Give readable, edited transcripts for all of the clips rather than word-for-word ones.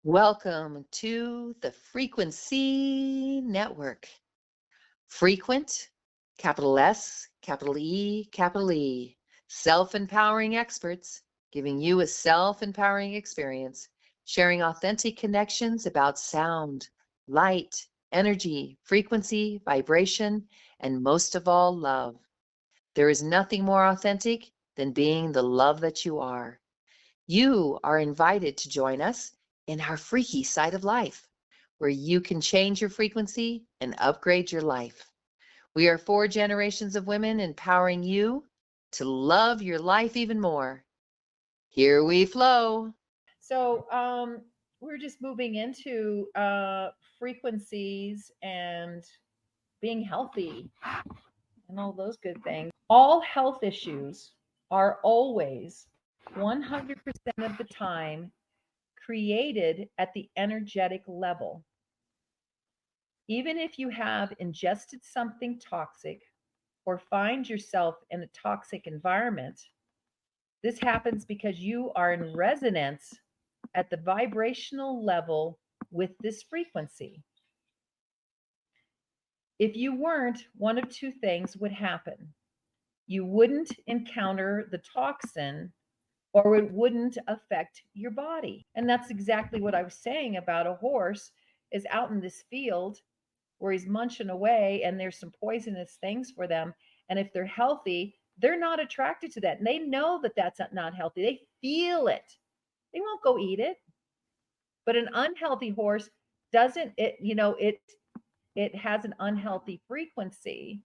Welcome to the Frequency Network. Frequent, capital S, capital E, capital E. Self-empowering experts giving you a self-empowering experience, sharing authentic connections about sound, light, energy, frequency, vibration, and most of all, love. There is nothing more authentic than being the love that you are. You are invited to join us in our freaky side of life, where you can change your frequency and upgrade your life. We are 4 generations of women empowering you to love your life even more. Here we flow. So we're just moving into frequencies and being healthy and all those good things. All health issues are always 100% of the time created at the energetic level. Even if you have ingested something toxic or find yourself in a toxic environment, this happens because you are in resonance at the vibrational level with this frequency. If you weren't, one of two things would happen. You wouldn't encounter the toxin or it wouldn't affect your body. And that's exactly what I was saying about a horse is out in this field where he's munching away and there's some poisonous things for them. And if they're healthy, they're not attracted to that. And they know that that's not healthy. They feel it. They won't go eat it. But an unhealthy horse doesn't it has an unhealthy frequency,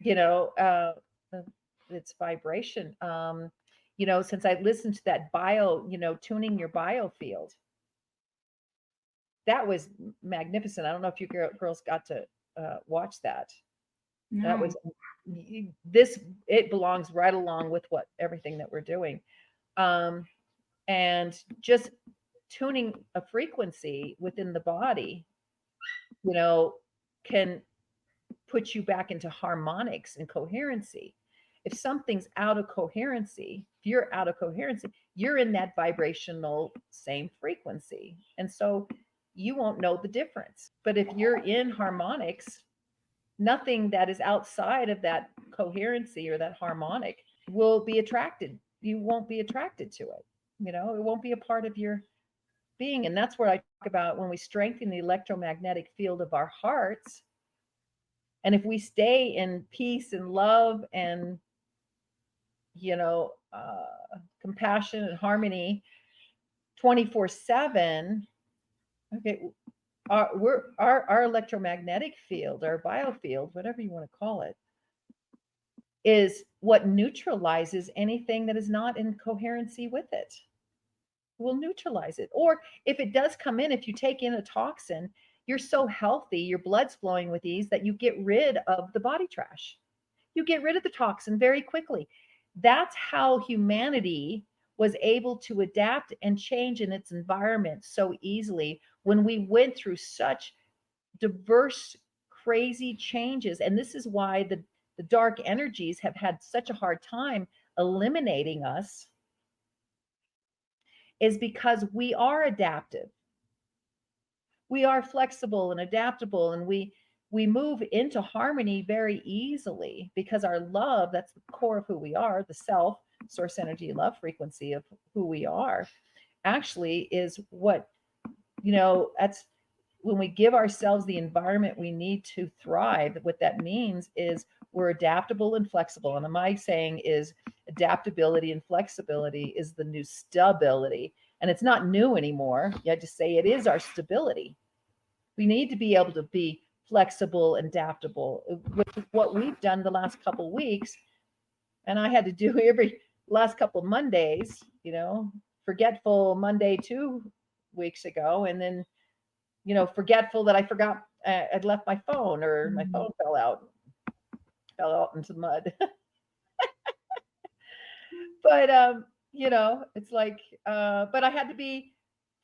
you know, its vibration. Since I listened to that tuning your biofield, that was magnificent. I don't know if you girls got to watch that. That was No. this. It belongs right along with what everything that we're doing, um, and just tuning a frequency within the body, you know, can put you back into harmonics and coherency. If something's out of coherency, if you're out of coherency, you're in that vibrational same frequency. And so you won't know the difference. But if you're in harmonics, nothing that is outside of that coherency or that harmonic will be attracted. You won't be attracted to it. It won't be a part of your being. And that's what I talk about when we strengthen the electromagnetic field of our hearts. And if we stay in peace and love and, you know, compassion and harmony 24/7, okay, our electromagnetic field, our biofield, whatever you want to call it, is what neutralizes anything that is not in coherency with it. Will neutralize it. Or if it does come in, if you take in a toxin, you're so healthy, your blood's flowing with ease that you get rid of the body trash. You get rid of the toxin very quickly. That's how humanity was able to adapt and change in its environment so easily when we went through such diverse, crazy changes. And this is why the dark energies have had such a hard time eliminating us, is because we are adaptive. We are flexible and adaptable, and we move into harmony very easily because our love, that's the core of who we are, the self, source energy, love frequency of who we are, actually is what, that's when we give ourselves the environment we need to thrive. What that means is we're adaptable and flexible. And my saying is adaptability and flexibility is the new stability. And it's not new anymore. You have to say it is our stability. We need to be able to be flexible and adaptable, which is what we've done the last couple of weeks. And I had to do every last couple of Mondays, forgetful Monday 2 weeks ago, and then forgetful that I forgot I'd left my phone, or my Mhm. phone fell out into the mud. But it's like, but I had to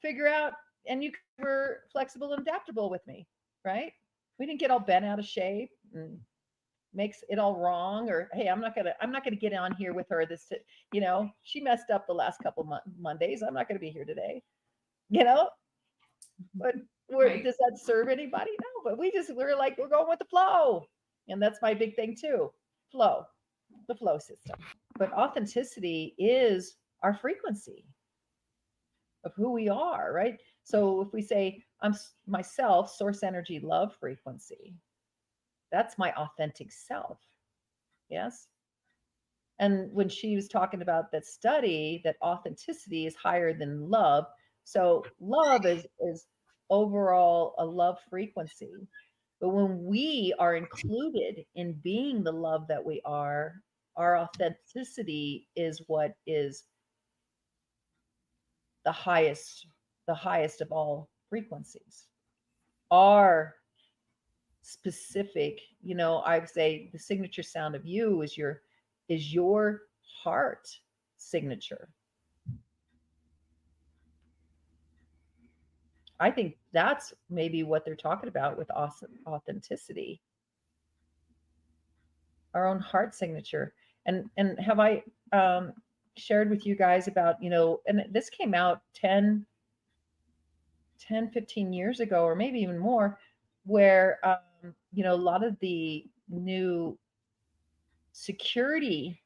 figure out, and you were flexible and adaptable with me, right? We didn't get all bent out of shape and makes it all wrong, or hey, I'm not gonna get on here with her. She messed up the last couple Mondays. I'm not gonna be here today. you know, but Right. does that serve anybody? No, but we're like, we're going with the flow. And that's my big thing too. Flow, the flow system. But authenticity is our frequency of who we are, right? So if we say, I'm myself, source energy, love frequency, that's my authentic self. Yes. And when she was talking about that study, that authenticity is higher than love. So love is overall a love frequency. But when we are included in being the love that we are, our authenticity is what is the highest, the highest of all frequencies. Our specific, I would say the signature sound of you is your heart signature. I think that's maybe what they're talking about with authenticity, our own heart signature. And have I shared with you guys about, and this came out 15 years ago, or maybe even more, where, a lot of the new security,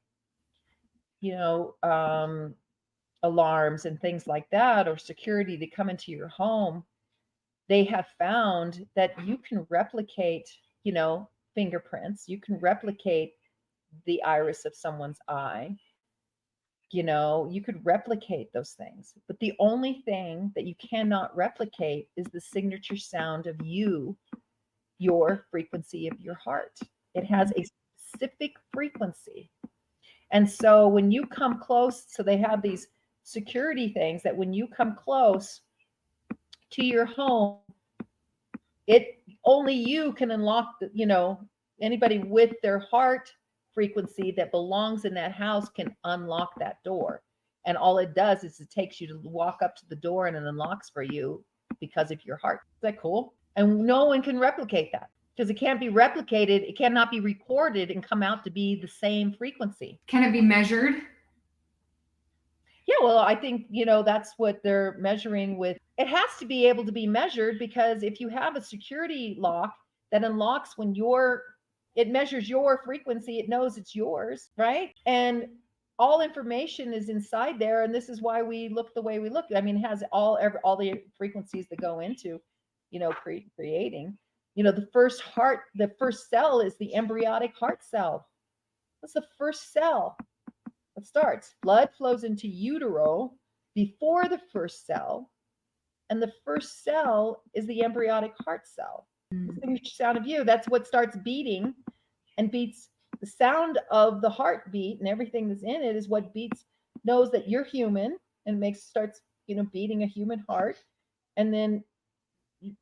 alarms and things like that, or security to come into your home, they have found that you can replicate, fingerprints, you can replicate the iris of someone's eye, you could replicate those things. But the only thing that you cannot replicate is the signature sound of you, your frequency of your heart. It has a specific frequency. And so when you come close, so they have these security things that when you come close to your home, it only you can unlock anybody with their heart frequency that belongs in that house can unlock that door. And all it does is it takes you to walk up to the door and it unlocks for you because of your heart. Is that cool? And no one can replicate that because it can't be replicated. It cannot be recorded and come out to be the same frequency. Can it be measured? Yeah, well, I think, that's what they're measuring with. It has to be able to be measured because if you have a security lock that unlocks when it measures your frequency, it knows it's yours, right? And all information is inside there. And this is why we look the way we look. I mean, it has all the frequencies that go into, creating, the first cell is the embryonic heart cell. That's the first cell. It starts. Blood flows into utero before the first cell, and the first cell is the embryonic heart cell. The signature sound of you. That's what starts beating and beats the sound of the heartbeat, and everything that's in it is what knows that you're human and starts beating a human heart, and then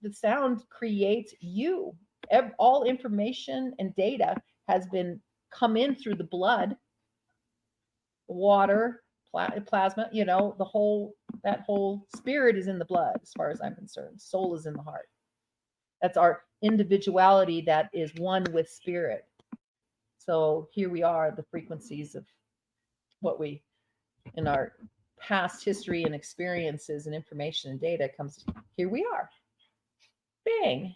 the sound creates you. All information and data has been come in through the blood, water, plasma, that whole spirit is in the blood as far as I'm concerned. Soul is in the heart. That's our individuality that is one with spirit. So here we are, the frequencies of what we, in our past history and experiences and information and data comes, here we are. Bang.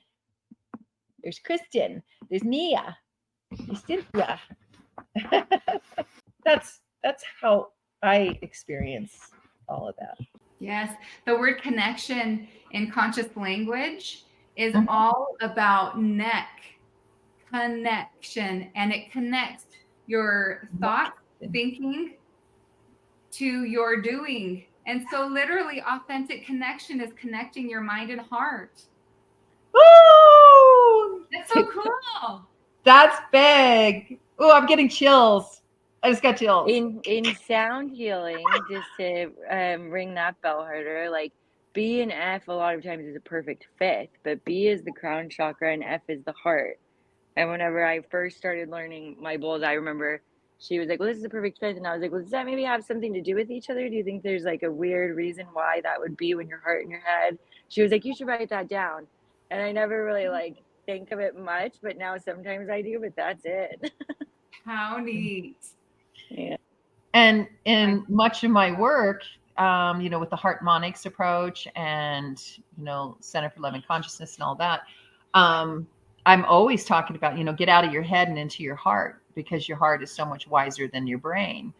There's Kristen. There's Mia. There's Cynthia. That's how I experience all of that. Yes. The word connection in conscious language is all about neck connection, and it connects your thought, thinking to your doing. And so literally authentic connection is connecting your mind and heart. Woo! That's so cool. That's big. Oh, I'm getting chills. I just got chills. In sound healing, just to ring that bell harder, like B and F a lot of times is a perfect fit, but B is the crown chakra and F is the heart. And whenever I first started learning my bowls, I remember she was like, well, this is a perfect fit. And I was like, well, does that maybe have something to do with each other? Do you think there's like a weird reason why that would be when your heart and your head? She was like, you should write that down. And I never really like think of it much, but now sometimes I do, but that's it. How neat. Yeah. And in much of my work, with the Hartmonics approach and, Center for Loving Consciousness and all that, I'm always talking about, get out of your head and into your heart, because your heart is so much wiser than your brain.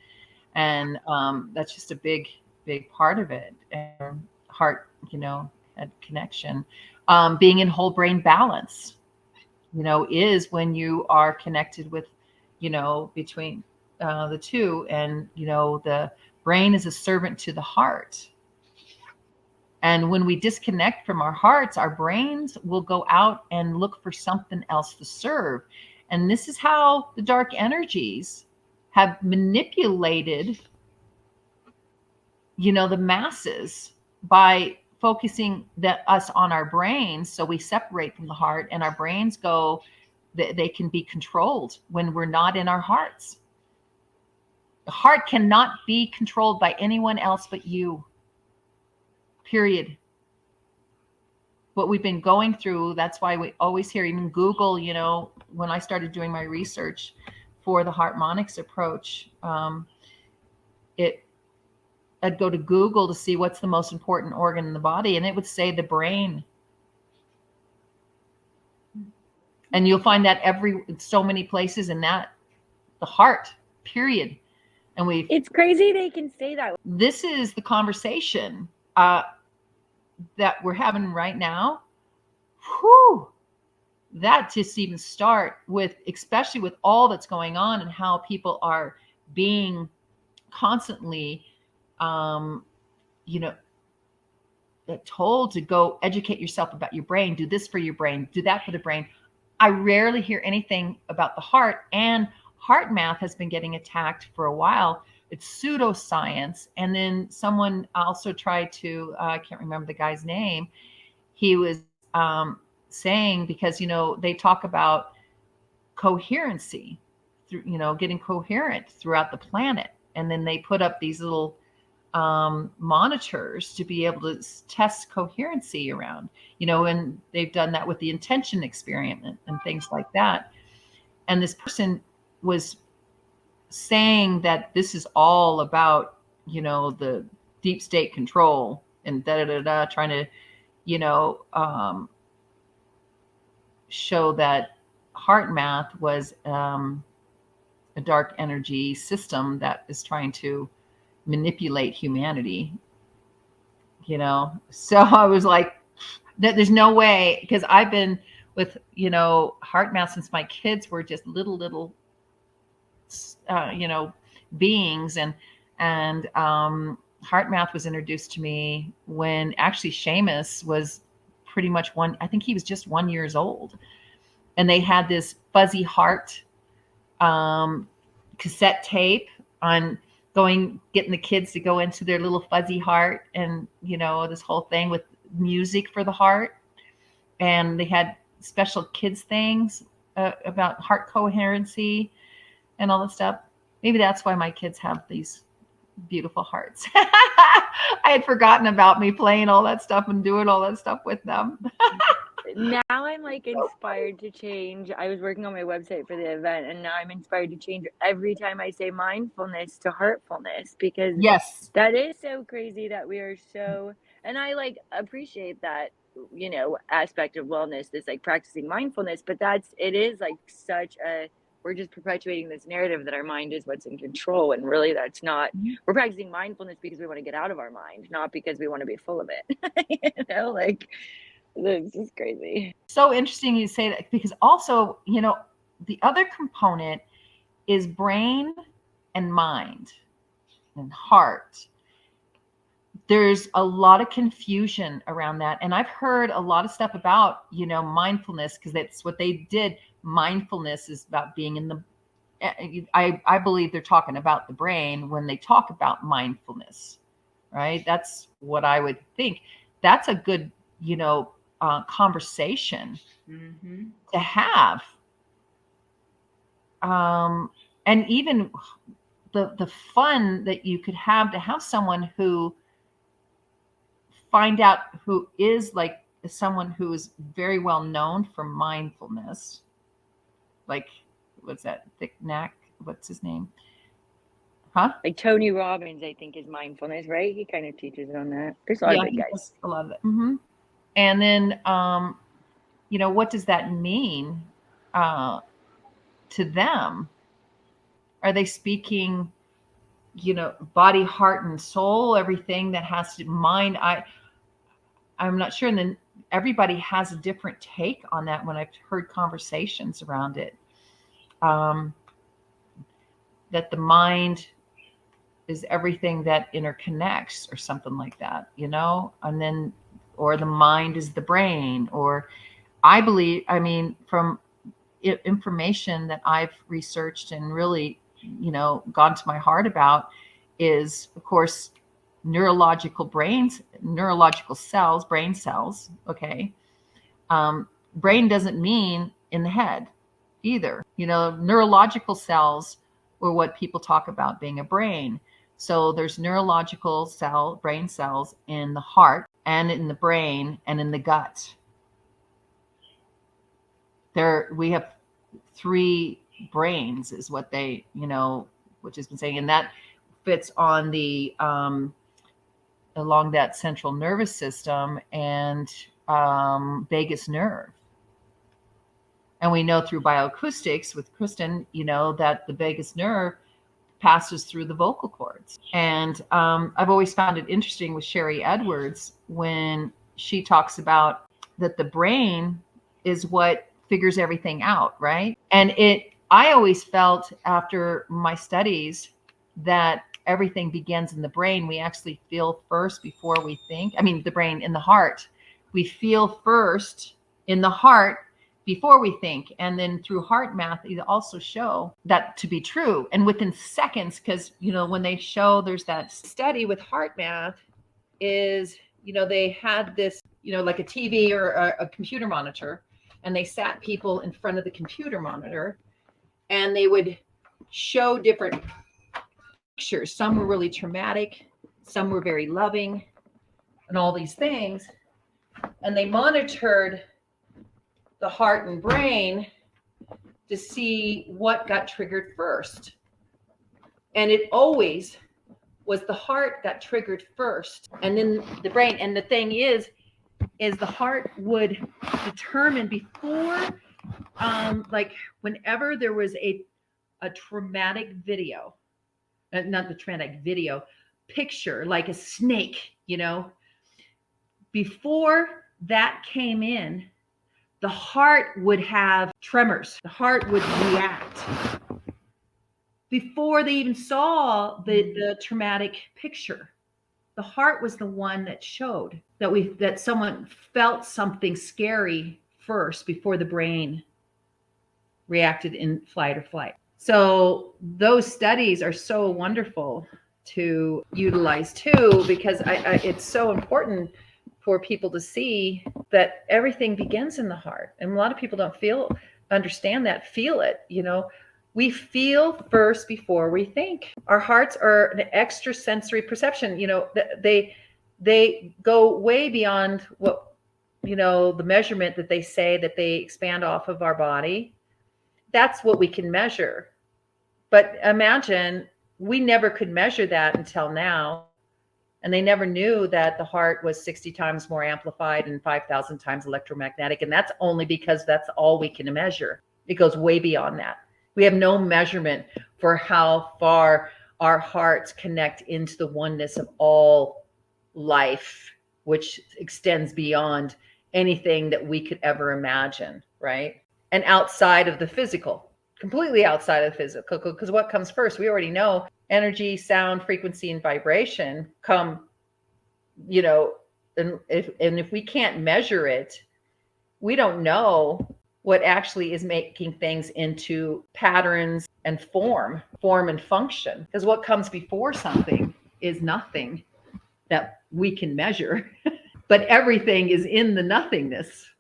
And that's just a big, big part of it. And heart, head connection. Being in whole brain balance, is when you are connected with, between the two. And, the brain is a servant to the heart. And when we disconnect from our hearts, our brains will go out and look for something else to serve. And this is how the dark energies have manipulated, the masses by focusing us on our brains. So we separate from the heart, and our brains they can be controlled when we're not in our hearts. The heart cannot be controlled by anyone else but you. Period. What we've been going through, that's why we always hear, even Google, when I started doing my research for the Hartmonics approach, I'd go to Google to see what's the most important organ in the body, and it would say the brain. And you'll find that so many places in that, the heart, period. And it's crazy they can say that. This is the conversation that we're having right now. Whew, that just even start with, especially with all that's going on and how people are being constantly, told to go educate yourself about your brain, do this for your brain, do that for the brain. I rarely hear anything about the heart, and heart math has been getting attacked for a while. It's pseudoscience. And then someone also tried to, I can't remember the guy's name. He was saying, because, they talk about coherency, through, getting coherent throughout the planet. And then they put up these little monitors to be able to test coherency around, and they've done that with the intention experiment and things like that. And this person was saying that this is all about, the deep state control and trying to, show that heart math was a dark energy system that is trying to manipulate humanity, So I was like, there's no way, because I've been with, heart math since my kids were just little beings, and heart math was introduced to me when actually Seamus was pretty much I think he was just 1 year old, and they had this fuzzy heart cassette tape on getting the kids to go into their little fuzzy heart, and this whole thing with music for the heart, and they had special kids things about heart coherency and all that stuff. Maybe that's why my kids have these beautiful hearts. I had forgotten about me playing all that stuff and doing all that stuff with them. Now I'm like inspired to change. I was working on my website for the event, and now I'm inspired to change every time I say mindfulness to heartfulness, because yes, that is so crazy that we are so, and I like appreciate that, aspect of wellness, this like practicing mindfulness, but it is like such we're just perpetuating this narrative that our mind is what's in control, and really that's not. We're practicing mindfulness because we want to get out of our mind, not because we want to be full of it. Like, this is crazy. So interesting you say that, because also, the other component is brain and mind and heart. There's a lot of confusion around that. And I've heard a lot of stuff about, mindfulness, because that's what they did. Mindfulness is about being in the, I believe they're talking about the brain when they talk about mindfulness, right? That's what I would think. That's a good, conversation to have. And even the fun that you could have to have someone who find out who is like someone who is very well known for mindfulness. Like, what's that? Thich Nhat? What's his name? Huh? Like Tony Robbins, I think, is mindfulness, right? He kind of teaches on that. There's a lot of good he guys. does a lot of that. And then, what does that mean to them? Are they speaking, body, heart, and soul, everything that has to mind? I'm not sure. And then everybody has a different take on that when I've heard conversations around it. That the mind is everything that interconnects or something like that, and then, or the mind is the brain, or I believe, from information that I've researched and really, gone to my heart about is, of course, neurological cells, brain cells. Okay. Brain doesn't mean in the head either. Neurological cells or what people talk about being a brain. So there's neurological brain cells in the heart and in the brain and in the gut. We have 3 brains is what they, which has been saying, and that fits on the, along that central nervous system and vagus nerve. And we know through bioacoustics with Kristen, that the vagus nerve passes through the vocal cords. And I've always found it interesting with Sherry Edwards when she talks about that the brain is what figures everything out, right? And I always felt after my studies that everything begins in the brain. We actually feel first before we think. The brain in the heart. We feel first in the heart before we think. And then through heart math, they also show that to be true. And within seconds, because, when they show, there's that study with heart math is, they had this, like a TV or a computer monitor, and they sat people in front of the computer monitor and they would show different pictures. Some were really traumatic, some were very loving, and all these things. And they monitored the heart and brain to see what got triggered first. And it always was the heart got triggered first, and then the brain. And the thing is the heart would determine before, like whenever there was a traumatic video, not the traumatic video, picture, like a snake, before that came in, the heart would have tremors. The heart would react. Before they even saw the traumatic picture, the heart was the one that showed that someone felt something scary first before the brain reacted in flight or flight. So those studies are so wonderful to utilize too, because it's so important for people to see that everything begins in the heart. And a lot of people don't feel it. We feel first before we think. Our hearts are an extrasensory perception. They go way beyond what, the measurement that they say that they expand off of our body. That's what we can measure. But imagine we never could measure that until now. And they never knew that the heart was 60 times more amplified and 5,000 times electromagnetic. And that's only because that's all we can measure. It goes way beyond that. We have no measurement for how far our hearts connect into the oneness of all life, which extends beyond anything that we could ever imagine, right? And outside of the physical, completely outside of the physical, because what comes first? We already know energy, sound, frequency, and vibration come, and if we can't measure it, we don't know what actually is making things into patterns and form and function. Because what comes before something is nothing that we can measure, but everything is in the nothingness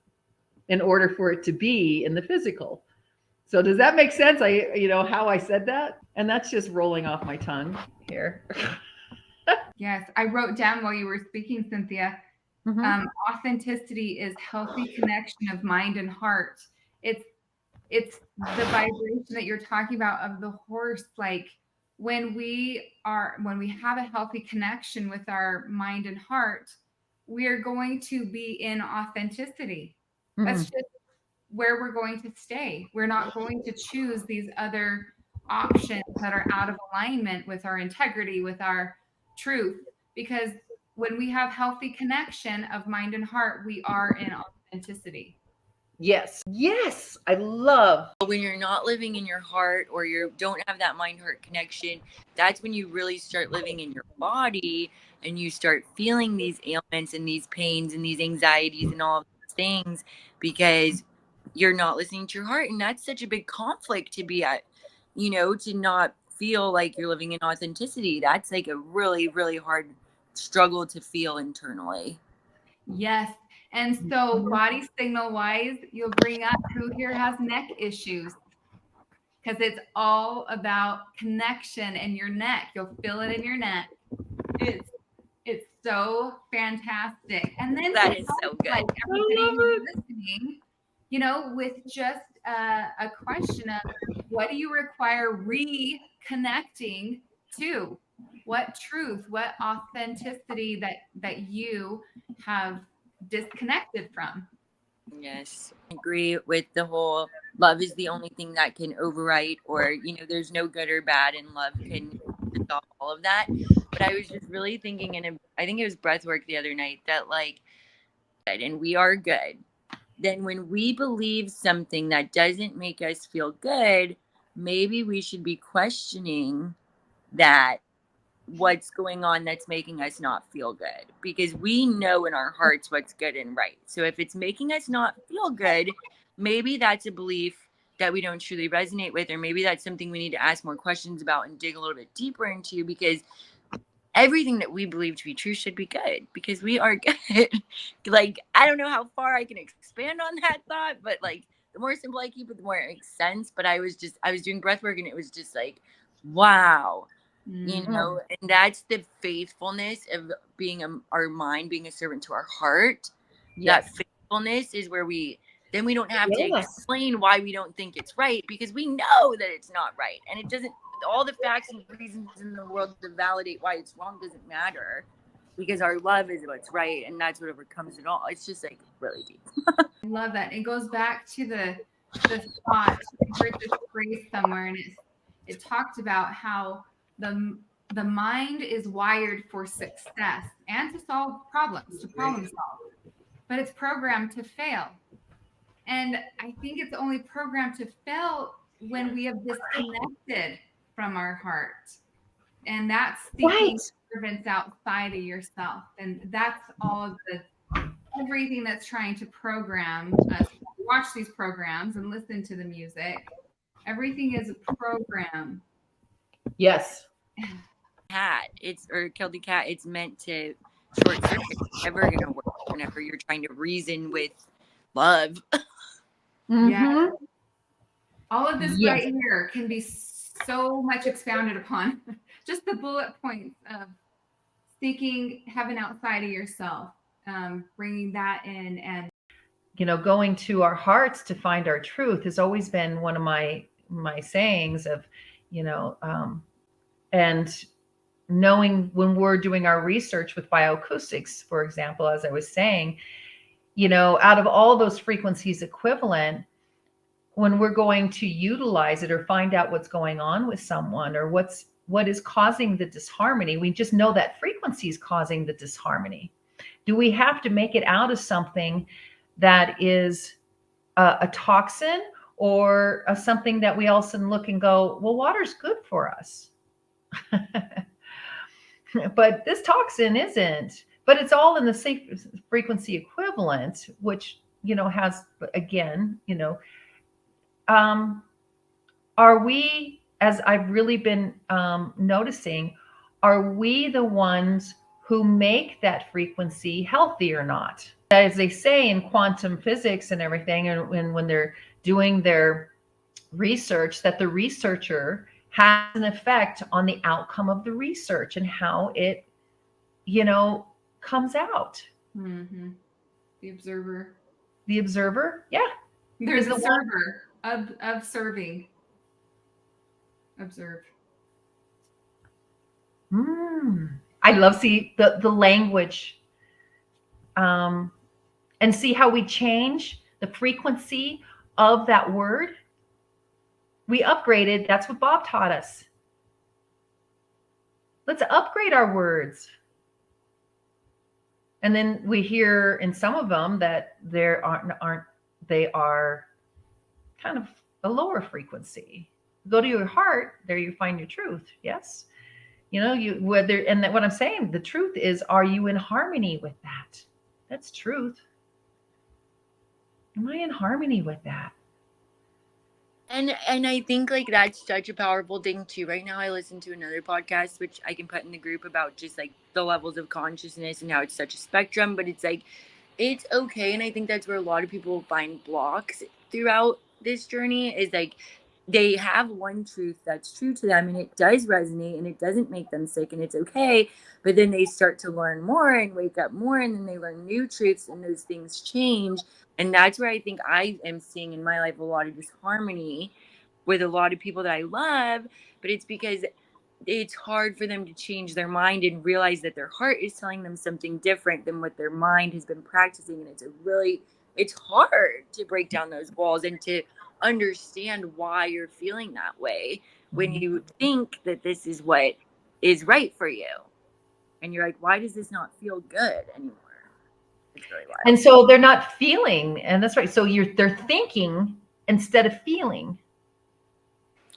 in order for it to be in the physical. So does that make sense? How I said that? And that's just rolling off my tongue here. Yes, I wrote down while you were speaking, Cynthia. Mm-hmm. Authenticity is healthy connection of mind and heart. It's the vibration that you're talking about of the horse, like when we have a healthy connection with our mind and heart, we are going to be in authenticity. That's just where we're going to stay. We're not going to choose these other options that are out of alignment with our integrity, with our truth, because when we have healthy connection of mind and heart, we are in authenticity. Yes. Yes. I love. When you're not living in your heart, or you don't have that mind heart connection, that's when you really start living in your body, and you start feeling these ailments and these pains and these anxieties and all of these things, because you're not listening to your heart. And that's such a big conflict to be at, to not feel like you're living in authenticity. That's like a really, really hard struggle to feel internally. Yes. And so body signal wise, you'll bring up who here has neck issues, because it's all about connection in your neck. You'll feel it in your neck. It's so fantastic. And then That is so good. like everybody who's listening, with just a question of, what do you require reconnecting to? What truth, what authenticity that you have disconnected from? Yes, I agree with the whole love is the only thing that can overwrite, or there's no good or bad, and love can resolve all of that. But I was just really thinking, and I think it was breathwork the other night, that and we are good. Then when we believe something that doesn't make us feel good, maybe we should be questioning that, what's going on that's making us not feel good, because we know in our hearts what's good and right. So if it's making us not feel good, maybe that's a belief that we don't truly resonate with, or maybe that's something we need to ask more questions about and dig a little bit deeper into, because everything that we believe to be true should be good, because we are good. I don't know how far I can expand on that thought, but the more simple I keep it, the more it makes sense. But I was doing breath work, and it was just wow. And that's the faithfulness of being our mind being a servant to our heart. Yes. That faithfulness is where we don't have to explain why we don't think it's right, because we know that it's not right, and it doesn't. All the facts and reasons in the world to validate why it's wrong doesn't matter, because our love is what's right, and that's what overcomes it all. It's just really deep. I love that. It goes back to the thought. I heard this phrase somewhere, and it talked about how the mind is wired for success and to solve problems, to problem solve, but it's programmed to fail. And I think it's only programmed to fail when we have disconnected from our heart. And that's seeking servants outside of yourself. And that's all of everything that's trying to program us. Watch these programs and listen to the music. Everything is a program. Yes. Kill the cat. It's meant to short circuit. It's never going to work whenever you're trying to reason with love. Yeah. All of this right here can be so much expounded upon. Just the bullet points of seeking heaven outside of yourself, bringing that in, and going to our hearts to find our truth has always been one of my sayings of, and knowing when we're doing our research with bioacoustics, for example, as I was saying, out of all those frequencies equivalent, when we're going to utilize it or find out what's going on with someone, or what is causing the disharmony, we just know that frequency is causing the disharmony. Do we have to make it out of something that is a toxin, or something that we also look and go, well, water's good for us? But this toxin isn't. But it's all in the same frequency equivalent, which has, again, are we, as I've really been noticing, are we the ones who make that frequency healthy or not? As they say in quantum physics and everything, and when they're doing their research, that the researcher has an effect on the outcome of the research and how it, comes out. Mm-hmm. The observer. Yeah. There's a server of serving. Observe. I love see the language, and see how we change the frequency of that word. We upgraded. That's what Bob taught us. Let's upgrade our words. And then we hear in some of them that there they are kind of a lower frequency. Go to your heart, there you find your truth. Yes. You know, what I'm saying, the truth is, are you in harmony with that? That's truth. Am I in harmony with that? And I think like that's such a powerful thing too. Right now I listen to another podcast which I can put in the group about just like the levels of consciousness and how it's such a spectrum, but it's like it's okay. And I think that's where a lot of people find blocks throughout this journey, is like they have one truth that's true to them and it does resonate and it doesn't make them sick and it's okay. But then they start to learn more and wake up more, and then they learn new truths and those things change. And that's where I think I am seeing in my life a lot of disharmony with a lot of people that I love. But it's because it's hard for them to change their mind and realize that their heart is telling them something different than what their mind has been practicing. And it's hard to break down those walls and to understand why you're feeling that way when you think that this is what is right for you. And you're like, why does this not feel good anymore? It's really wild. And so they're not feeling, and that's right. So they're thinking instead of feeling.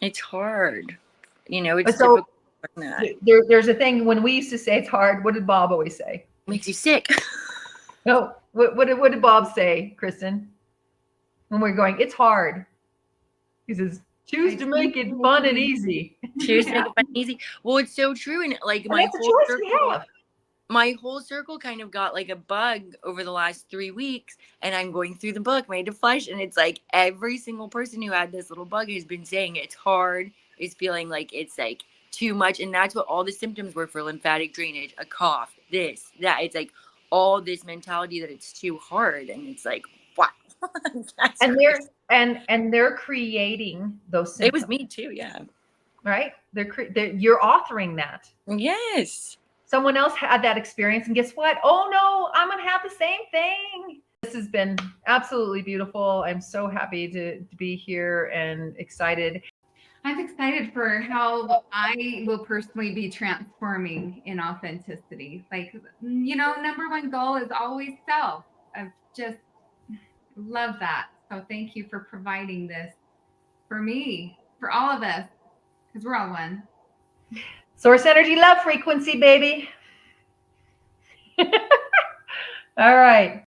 It's hard. You know, it's So difficult. there's a thing when we used to say it's hard. What did Bob always say? It makes you sick. No, what did Bob say, Kristen? When we're going, it's hard. He says, choose to make it fun and easy. Choose to make it fun and easy. Well, it's so true. And like And that's a choice we have. My whole circle kind of got like a bug over the last 3 weeks, and I'm going through the book Made to Flesh, and it's like every single person who had this little bug has been saying it's hard, is feeling like it's like too much. And that's what all the symptoms were for lymphatic drainage, a cough, this, that. It's like all this mentality that it's too hard, and it's like, wow. and they're creating those symptoms. It was me too, yeah. Right? You're authoring that. Yes. Someone else had that experience, and guess what? Oh no, I'm gonna have the same thing. This has been absolutely beautiful. I'm so happy to be here and excited. I'm excited for how I will personally be transforming in authenticity. Like, you know, number one goal is always self. I've just love that. So thank you for providing this for me, for all of us, because we're all one. Source energy, love frequency, baby. All right.